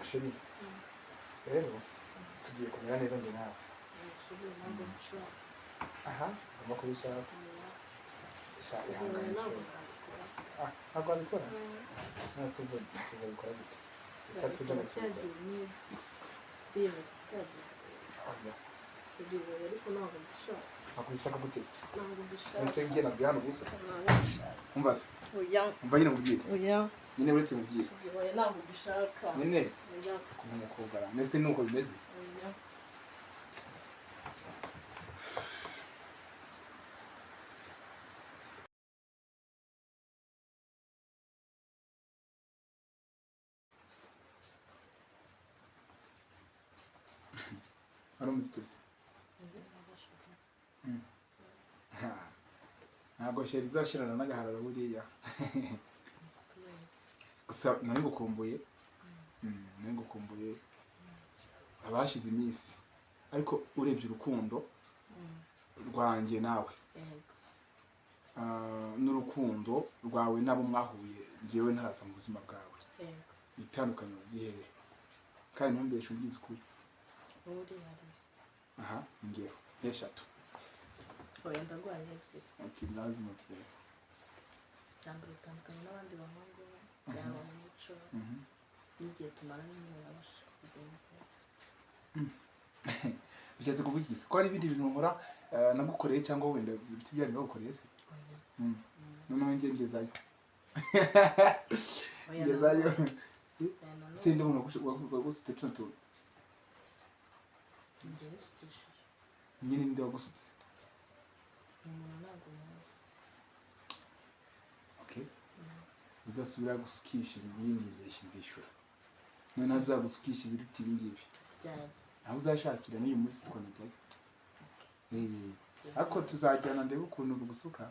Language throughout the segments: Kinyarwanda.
sheri rero tugiye kumera neza njye nawe aha amakuru y'ishaka ihangane ntabwo wabikora nose ubwo tuzabikora gute tutatuja mu kibuga ntabwo bishaka gute se mbese ngiye nazi hano gusa umva se umva nyine mubwire nyine uretse mubwire nyine kumenya kugara mbese nuko bimeze Aramuzitese ntabwo sheri izashirana n'agahararo buriya gusa nari ngukumbuye abashize iminsi ariko urebye urukundo rwanjye nawe n'urukundo rwawe nabo mwahuye ngewe ntaraza mu buzima bwawe itandukanye gihehe kandi ntumbeshe ubwiza ukuri aha ingero eshatu oya ndagwaye ebyiri okay ndazi mutwe cyangwa bitandukanye n'abandi bahungu byaba mu muco n'igihe tumaranye n'abasha kugenza bigeze kuvuga iki ko ari ibindi bintu nkora nagukoreye cyangwa wenda ibiti byari nagukoreye se noneho ngezayo ngezayo sindi umuntu wagusutse tuno tuntu nyine ninde wagusutse okay uzasubira gusukisha ibindi nzishura none azagusukisha ibiruti ibingibi aho uzashakira n'uyu munsi twanajyayo ariko tuzajyana ndebe ukuntu ugusuka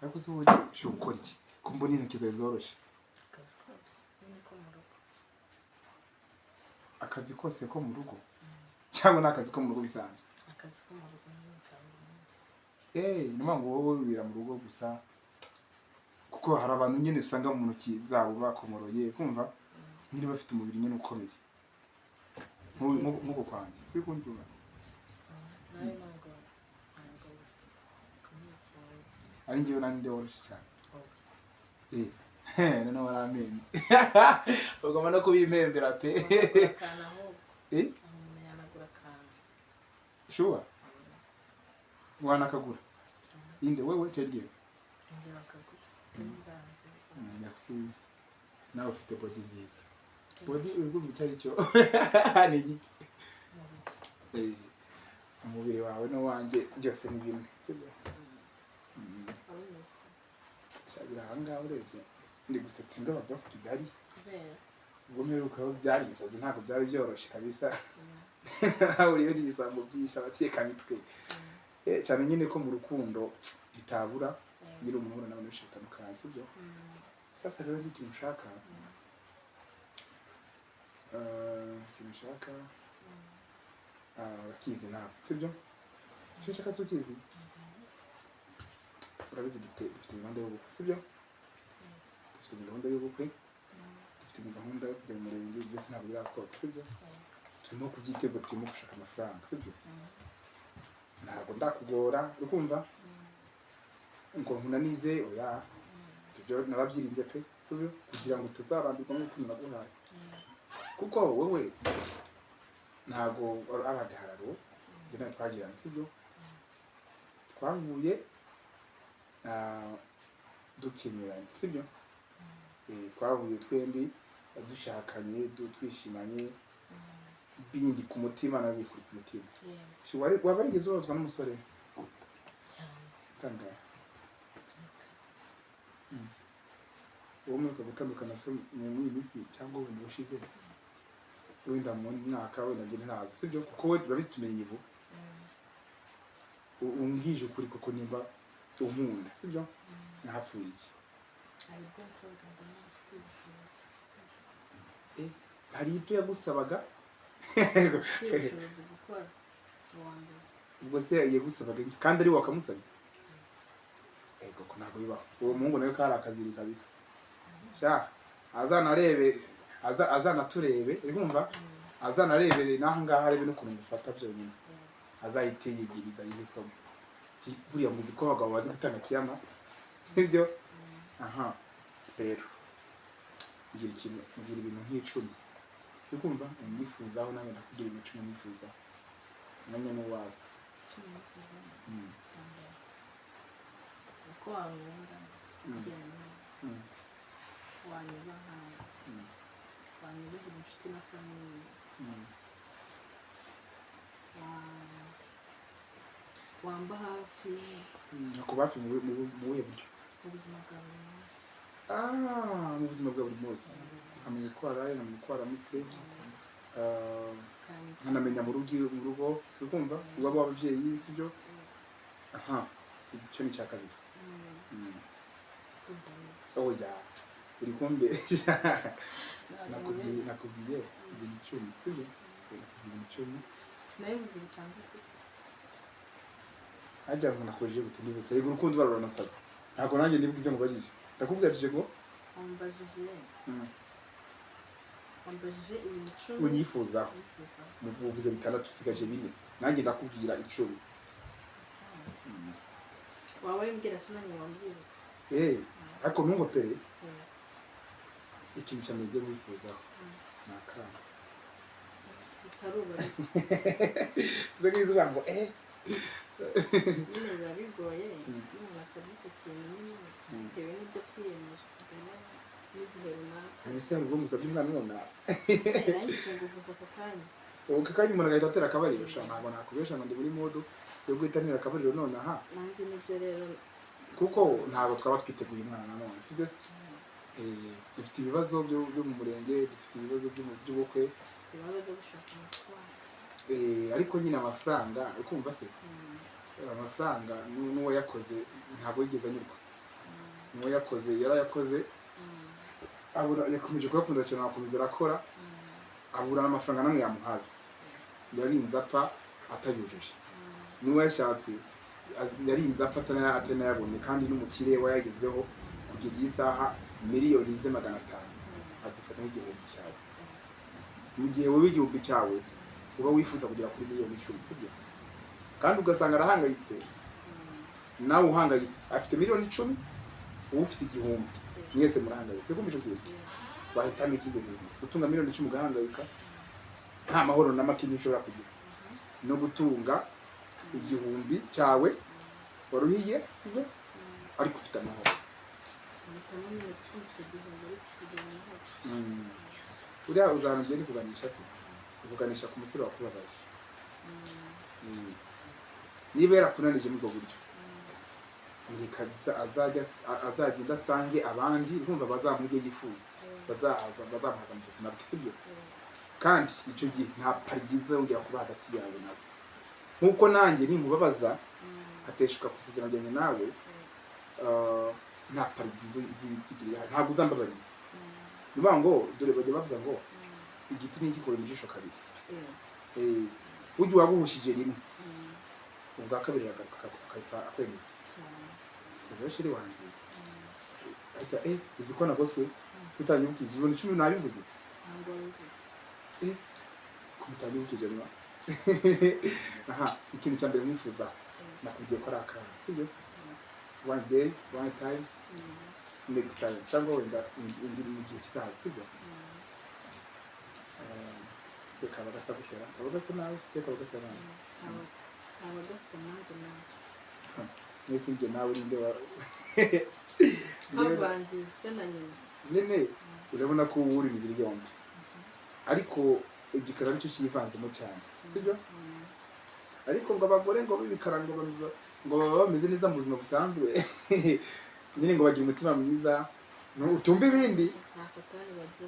ariko se ubundi sho ukora iki kumbona intoki zawe zoroshe akazi kose ko mu rugo cyangwa n'akazi ko mu rugo bisanzwe akazi ko mu rugo numa ngo wowe wibira mu rugo gusa kuko hari abantu nyine usanga mu ntoki zabo bakomoroye kumva nyine bafite umubiri nyine ukomeye nk'uko kwanjye si kumva ari njyewe nande woroshye cyane none waramenze ugomba no kubimembera pe shuwa wanakagura inde wewe cyangwa merci nawe ufite body nziza body urwo cyari cyo ni iki umubiri wawe no wanjye byose ni bimwe sibyo shabira hanga urebye ndi gusetsa ingaba boss Kigali ubwo mperuka byari isazi ntabwo byari byoroshye kabisa nawe uriyo n'ibisambo byisha abateka mitwe cyane nyine ko mu rukundo bitabura nyiri umuntu ubona n'abantu benshi batandukanye sibyo sasa rero ikintu ushaka bakizi nawe sibyo icyo ushaka si ukizi urabizi dufite gahunda y'ubukwe sibyo dufite gahunda y'ubukwe dufite gahunda yo kujya mu murenge byose ntabwo birakorwa sibyo turimo kubyitegura turimo gushaka amafaranga sibyo ntabwo ndakugora ukumva ngo nkunanize oya ibyo nababyirinze pe sibyo kugira ngo tuzarambirwa nk'uko naguhaye kuko wowe ntabwo abagahararo ibyo nawe twagiranye sibyo twahuye dukenyeranye sibyo twahuye twembi dushakanye twishimanye bindi ku mutima nawe ku mutima waba warigeze urozwa n'umusore cyane uwo muri gutandukana so mu minsi cyangwa wenda ushize wenda mu mwaka wenda ngene ntaza sibyo kuko we turabizi tumenye ivu umbwije ukuri kuko nimba unkunda sibyo nahapfuye iki hari ibyo yagusabaga ubwo se yagusabaga kandi ari wakamusabye ko ntabwo bibaho uwo muhungu nawe kari akaziri kabisa sha azanarebe azanaturebe urumva azanarebere n'aha ngaha arebe n'ukuntu mufata byonyine azahite yibwiriza yisomo buriya muzi ko abagabo bazi gutanga kiyama sibyo aha rero ngira ibintu nk'icumi ukumva umwifuzaho nawe ndakugira ibintu icumi mwifuzaho namwe n'uwawe uko wankunda wanyubaha wanyubahira inshuti na famiye wamba hafi kuba hafi mu buhe buryo mu buzima bwa buri munsi mu buzima bwa buri munsi nkamenya uko waraye nkamenya uko waramutse nkanamenya mu rugo ukumva iwabo w'ababyeyi sibyo aha icyo ni icya kabiri oya uri kumbesha nakubwiye ibintu icumi sibyo ibintu icumi sinabivuze bitandatu se hajya ngo nakojeje gute nibutse yego urukundo baruranasaza ntabwo nanjye ndibuka ibyo mubajije ndakubwirije ngo wambajije ibintu icumi unyifuzaho muvuze bitandatu usigaje bine nanjye ndakubwira icumi waba wimbwira se nanjye wambwira ariko ntungopere ikintu cyane ngiye wifuzaho ni akana bitaruba zo ngizo ngo nyine biba bigoye iyo wasabye icyo kintu nyine bitewe n'ibyo twiyemeje kugana n'igihe runaka ese hari ubwo musabye umwana none nanjye nguvuza ako kanya uko kanya umuntu agahita atera akabariro ntabwo nakubesha ngo ndi muri modo yo guhitanira akabariro none aha nanjye nibyo rero kuko ntabwo twaba twiteguye umwana nanone sibyo se dufite ibibazo byo mu murenge dufite ibibazo by'ubukwe ibibazo byo gushaka amafaranga ariko nyine amafaranga ukumva se amafaranga n'uwo yakoze ntabwo yigeze anyurwa n'uwo yakoze yarayakoze abura yakomeje kuyakunda cyane akomeza arakora abura n'amafaranga namwe yamuhaza yarinze apfa atayujuje n'uwo yashatse yarinze apfa atanayabonye kandi n'umukire wayagezeho kugeza iyi saha miliyoni ze 500 azifata nk'igihumbi cyawe mu gihe wowe igihumbi cyawe uba wifuza kugera kuri miliyoni 10 sibyo kandi ugasanga arahangayitse nawe uhangayitse afite miliyoni 10 uba ufite igihumbi mwese murahangayitse ko mico kiyo bahitamo ikindi bintu gutunga miliyoni 10 ugahangayika nta mahoro na make ushobora kugira no gutunga igihumbi cyawe waruhiye sibyo ariko ufite amahoro uriya uzamugenda kuganisha se kuganisha ku musore wakubabaje niba yarakunanije muri ubwo buryo azagenda asange abandi urumva bazamubyo yifuza bazamuhaza mu buzima bwe sibyo kandi icyo gihe nta parigize yongera kuba hagati yawe nawe nk'uko nanjye nimubabaza ateshuka ku isezerano ryanjye nawe nta parigize zigirira ntabwo uzambabarira niba ngo dore bajya bavuga ngo igiti ni igikora mu jisho kabiri ujye waguhushije rimwe ubwa kabiri akahita akwemeza sibyo shiri wanjye ahita uzi ko nagoswe utanyibukije ibintu 10 nabivuze kumutanyibukije niba aha ikintu cya mbere mwifuza nakubwiye ko ari akana sibyo one day one time next time cyangwa wenda indi mu gihe kizaza sibyo se kaba gasa gutera kaba gasa nawe se kaba gasa nawe kaba gasa nawe nese nje nawe ninde wa kavanze se na nyina nene urabona ko uri mu biryo yombi ariko igikara nicyo kivanzemo cyane sibyo ariko ngo abagore ngo bibikarango ngo baba bameze neza mu buzima busanzwe nyine ngo bagira umutima mwiza utumbe ibindi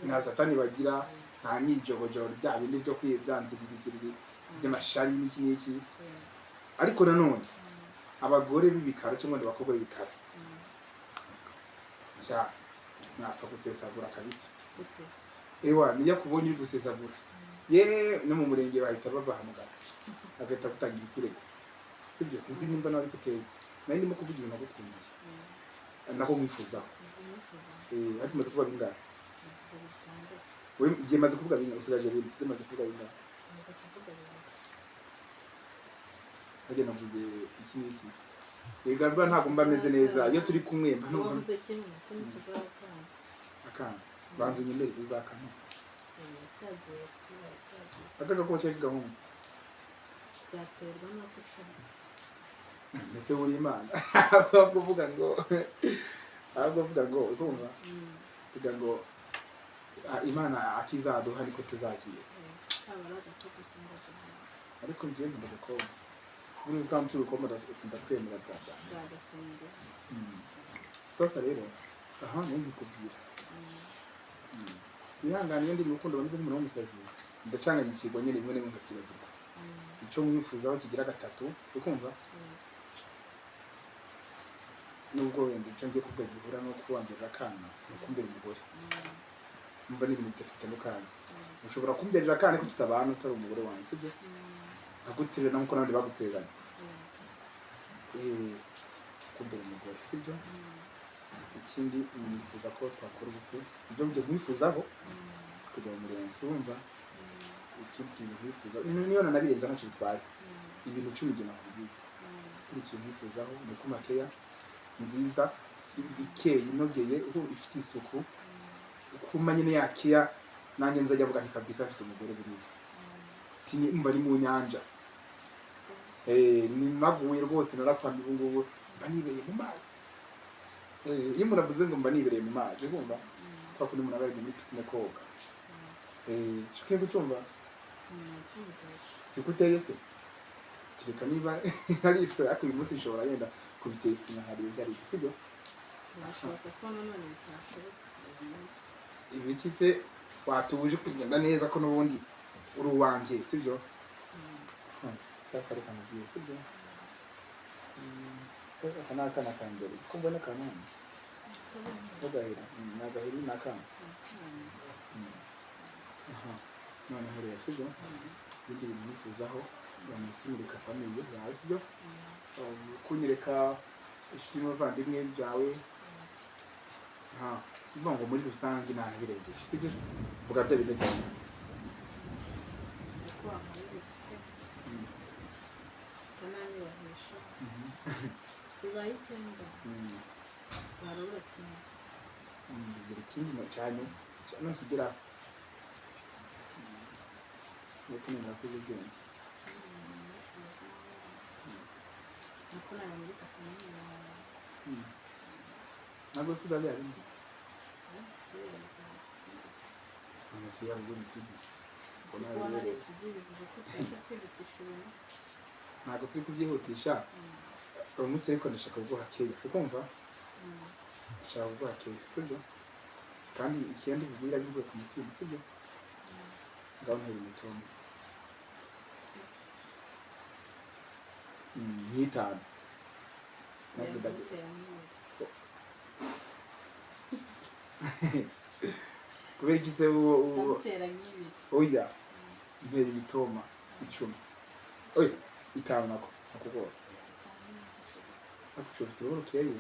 nta satani bagira nta nijogojoro bya bindi byo kwibyanziririza by'amashari n'iki n'iki ariko nanone abagore b'ibikara cyangwa abakobwa b'ibikara ja napfa gusesagura kabisa ewa niya kubonye uri gusesagura ye no mu murenge bahita babahamagara agahita gutangira ikirego sibyo sinzi nimba nawe guteye nari ndimo kuvuga ibintu nagukundiye nako mwifuzaho ariko maze kuba bingahe we byemaze kuvuga bimwe usigaje bimwe byemaze kuvuga bimwe Nza kuvuga bibiri. hajya navuze iki n'iki Egaba ntabwo mba meze neza iyo turi kumwe mba numva Wavuze kimwe ko nifuza gukora. akana banze nyemere uzakana Cyagiye kuba cyagiye. akaga ko cyo gahunda Byaterwa n'uko ushaka. ese buri imana ahubwo uvuga ngo urumva kugira ngo imana akizaduha niko tuzakiye Haba ari agakoko cyangwa agahanga. ariko njyewe nkunda gukoma buri kandi turi gukoma ndatwemera byaba Byagasenga. sosa rero aha ni ndikubwira bihangana iyo ndi mu rukundo bameze nk'umuntu w'umusazi ndacanganya ikigo nyine rimwe n'imwe nkakibagirwa icyo mwifuzaho kigira gatatu ukumva nubwo wenda icyo ngiye kuvuga gihura no kubangira akana no kumbera umugore mba n'ibintu bitatu bitandukanye ushobora kumbyarira akana ariko tutabana utari umugore wanjye sibyo aguterera nk'uko n'abandi bagutereranye kumbera umugore sibyo ikindi nifuza ko twakora ubukwe ibyo njye nkwifuzaho kujya mu murenge urumva ikindi kintu nkwifuza niyo nanabirenza ntacyo bitwaye ibintu 10 njye nakubwiye ikindi kintu nkwifuzaho ni uko makeya nziza ikeye inogeye ifite isuku kuma nyine yakeya nanjye nzajya avuga nti kabisa afite umugore buriya tinye mba ari mu nyanja ni naguye rwose narakwanda ubu ngubu mba nibereye mu mazi iyo umuntu avuze ngo mba nibereye mu mazi urumva kwa kundi umuntu aba yagiye muri pisine koga ukiye gucyumva siko uteye se kereka niba ari iso ariko uyu munsi nshobora yenda kubitestinga hari ibyo ari byo sibyo Birashoboka ko nanone bitashoboka uyu munsi. ibiki se watuje kugenda neza ko n'ubundi uri uwanjye sibyo sasa reka mubwiye sibyo aka ni akana ka mbere siko mbona kanani bagahera ni agaheri ni akana noneho rero sibyo ibindi bintu nifuzaho kunyereka famiye yawe sibyo kunyereka inshuti n'abavandimwe byawe bivuga ngo muri rusange nta nabirengeje sibyo vuga bya bintu cyane Uzi ko wamuye kuko kananyubahisha. Sibaye icyenda. Barora kimwe. buri kimwe cyane no kigira nuko nenda kuzigenda Nuko nawe muri kafamili yawe. ntabwo wifuza bya bindi Kubera bizaza ikindi. amasi yawe ubwo isugi Kubona ari isugi bivuze ko utahita kwihutisha ibintu. ntabwo turi kubyihutisha uyu munsi ariko ndashaka kuguha keya ukumva ndashaka kuguha keya sibyo kandi ikindi bibwira bivuye ku mutima sibyo ngaho ntera umutombo nk'itanu kubera iki se oya ntera imitoma 10 oya itanu nako nakugora akushobora tubona ukeye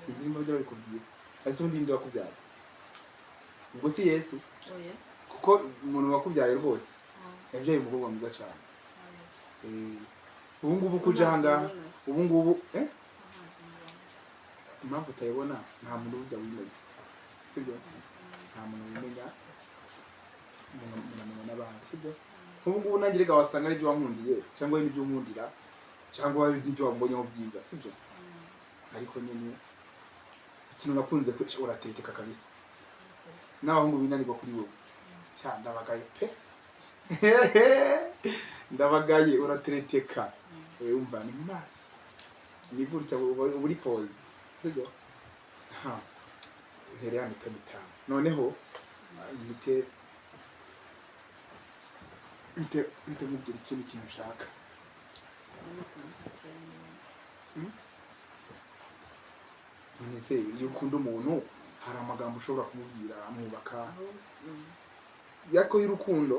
sinzi nimba byo bikubwiye ese undi ndi wakubyaye ubwo si Yesu kuko umuntu wakubyaye rwose yabyaye umukobwa mwiza cyane ubu ngubu kujanga ubu ngubu impamvu utayibona nta muntu ujya wimenya sibyo nta muntu wimenya umuntu n'abandi sibyo ubu ngubu nanjye reka wasanga ari byo wankundiye cyangwa ari byo nkundira cyangwa ari byo wambonyeho byiza sibyo ariko nyine ikintu nakunze ko urateteka kabisa n'abahungu binanirwa kuri wowe cyane ndabagaye pe ndabagaye urateteka wumva ni mazi ni gutya uri pause sibyo ntere ya mitano noneho mubwira ikintu ushaka nese iyo ukunda umuntu hari amagambo ushobora kumubwira amwubaka yako y'urukundo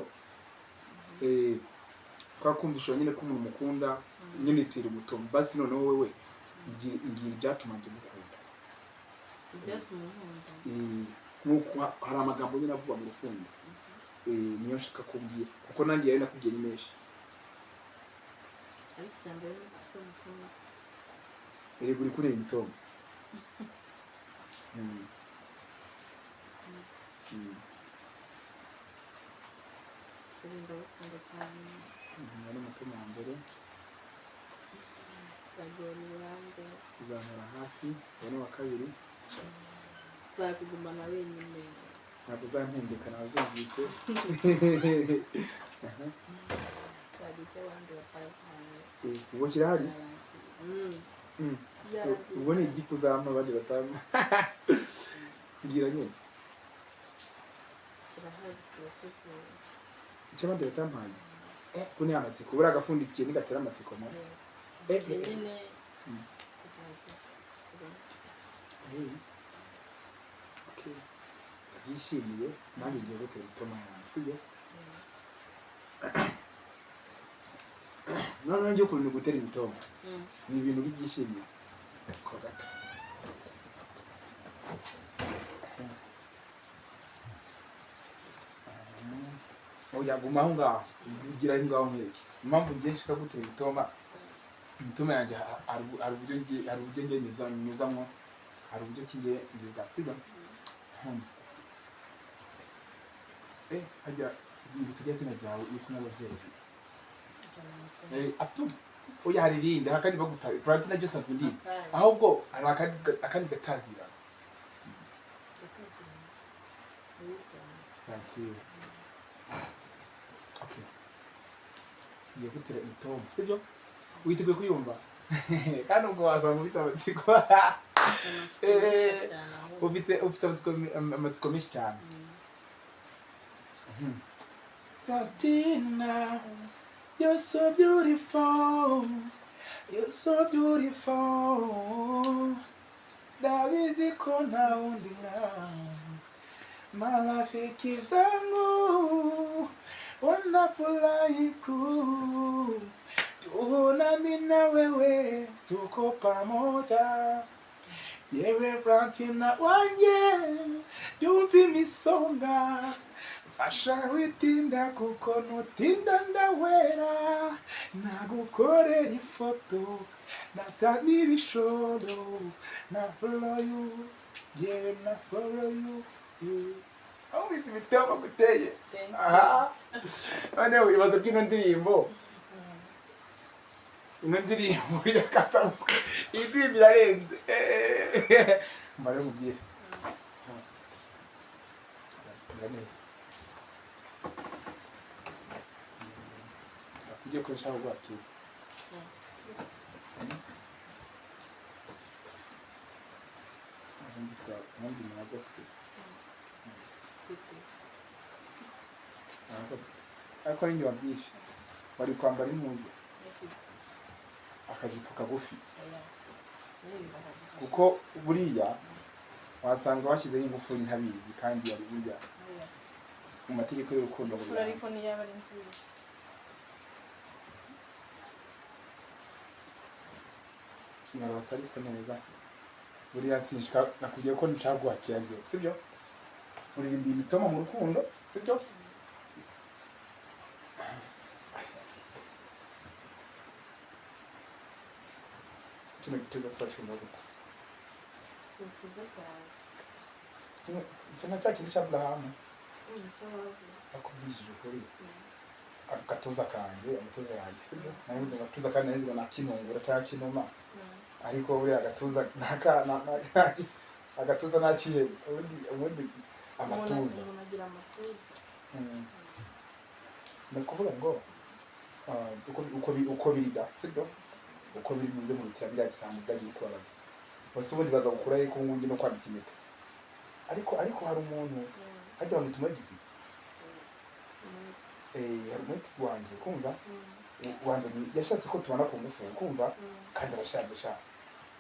twakumvisha nyine ko umuntu mukunda nyine itera umutomo basi noneho wewe ngiye ibyatuma njye mukunda ibyatuma nkunda nk'uko hari amagambo nyine avuga mu rukundo niyo nshaka kumbwira kuko nanjye yari nakubwiye ni menshi ariko icya mbere ni ugusiga amasomo erega uri kureba imitoma ndabukunda cyane ari umutima wa mbere tuzagira uburambe uzamura hafi uwo ni uwa kabiri tuzakugumana wenyine ntabwo uzampindika nabyumvise tuzagira icyo abandi batahaye ubwo kirahari ubwo ni igiki uzampa abandi batama mbwira nyine kirahari turateguye icyo abandi batampaye ko ni amatsiko buriya agafundikiye nigatera amatsiko mo nyine byishimiye nanjye ngiye gutera itoma yanjye sibyo noneho njye ukuntu gutera imitoma ni ibintu byishimiye ko gato oya guma aho ngaho ugira aho ngaho nkwereke impamvu ngiye nshaka gutera imitoma yanjye hari uburyo ngiye nyuzamo hari uburyo kingiye ngiye sibyo hajya ibitujya zina ryawe isi n'ababyeyi atuma oya hari irindi hakandi bagutaye prati naryo sanzwe ndizi ahubwo hari akandi gatazira okay ngiye gutera imitoma sibyo witeguye kuyumva kandi ubwo wasanga ufite amatsiko ufite amatsiko menshi cyane Fatina, you're so beautiful, you're so beautiful. Dawizi kona undina, marafiki zangu wanafurahiku, tuonani na wewe tuko pamoja. Yewe Fatina wanje, yumvi misonga. Fasha witinda kuko nutinda ndawera nagukorera ifoto natani ibishoro na follow you yeah na follow you aho bisi bitema guteye aha none wibaza byino ndirimbo ino ndirimbo ya kasa ibi birarenze mbare mubwire neza ugiye koresha aho gwakira abandi mwagoswe ariko ni nyuma byinshi wari kwambara impuzu akajipo kagufi kuko buriya wasanga washyizeho ingufuri ntabizi kandi yari burya mu mategeko y'urukundo ingufuri ariko niyo aba ari nziza nyarwasa ariko neza buriya sinshika nakubwiye ko ncaguhakira giye sibyo uririmba imitoma mu rukundo sibyo kino gituza twashimye gute ni cyiza cyane kino cya kintu cya Abrahamu nicyo wavuze akubwishije ukuri agatuza kanjye amatuza yanjye sibyo navuze agatuza kandi nahize na kinungura cyangwa kinuma ariko buriya agatuza agatuza nakiye ubundi amatuza unagira amatuza ni ukuvuga ngo uko birida sibyo uko biri muze mu bitira biriya bisanzwe byagiye kubabaza bose ubundi baza gukura ariko ngundi no kwandika impeta ariko hari umuntu hajya bamwita umugizi hari umugizi wanjye kumva wanzanye yashatse ko tubana ku ngufu kumva kandi arashaje shaka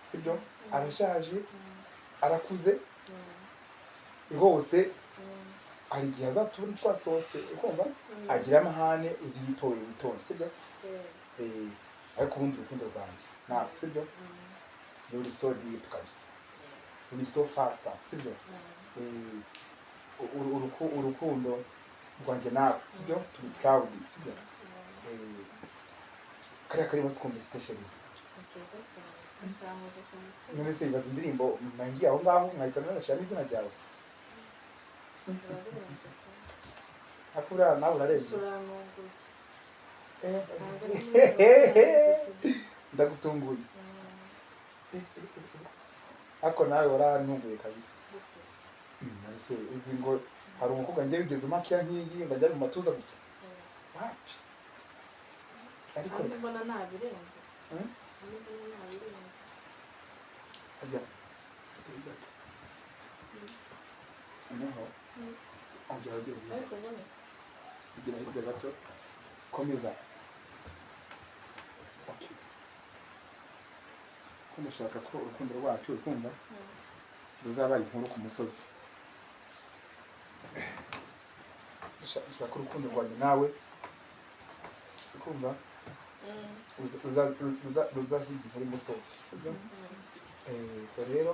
sibyo arashaje arakuze rwose hari igihe azatubona twasohotse kumva agira amahane uziyitoye witonde sibyo ariko ubundi urukundo rwanjye ntabwo sibyo uri so deep kabisa uri so faster sibyo urukundo rwanjye nawe sibyo turi proud sibyo kariya kari basi kumva special none se ibaza indirimbo nangiye aho ngaho nkahita nanashyiramo izina ryawe akura nawe urarenze ndagutunguye ariko nawe warantunguye kabisa nase uzi ngo hari umukobwa njye wigeze umakiya nk'iyi ngo ajya mu matuza gutya wapi ariko mbona nabirenze ajya se gato noneho ongera ugira hirya gato komeza okay ko ndashaka ko urukundo rwacu urukumva ruzaba inkuru ku musozi ndashaka urukundo rwanjye nawe ukumva ruzasiga inkuru umusozi sibyo so rero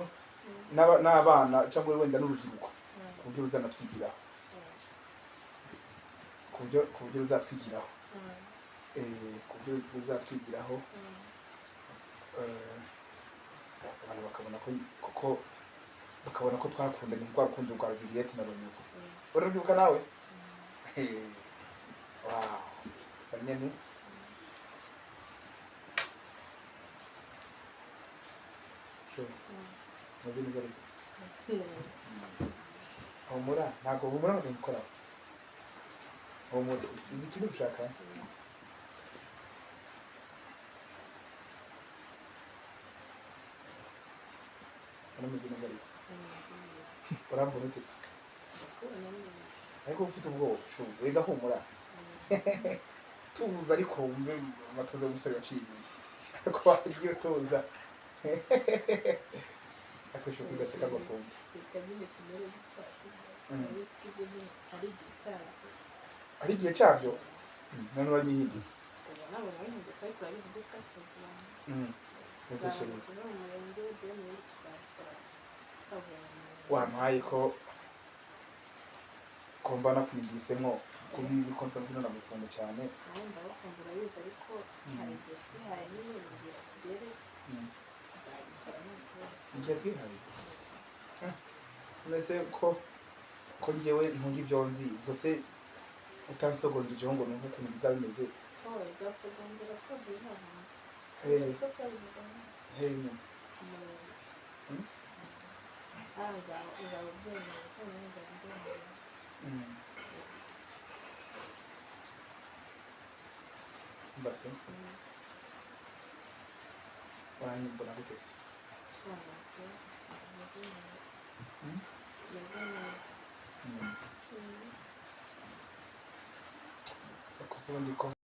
n'abana cyangwa wenda n'urubyiruko ku buryo ruzanatwigiraho ku buryo ruzatwigiraho ku buryo ruzatwigiraho abantu bakabona ko twakundanye rwa rukundo rwa Juliette na Romeo urabyibuka nawe wow sa nyene maze neza ariko humura ntabwo humura ngo nkora humura izi ikintu ushaka urameze neza ariko urambona ute se ariko ufite ubwoba wega humura tuza ariko wumve amatuza y'umusore waciye ibintu ariko wagiye utuza akoresha kwigaseka ngo twumve ari igihe cyabyo none uranyihinduza wampaye ko mbana kwigizemo kubizi ko nsa mbona namukunda cyane ndabakunda urabizi ariko hari igihe twihaye n'ibintu tugere igihe twihaye mbese ko njyewe ntunga ibyo nzi gusa utansogongjeho ngo numve ukuntu bizaba bimeze bizasogongera ko bihaha mbase waranyibona gute se akoze ubundi ko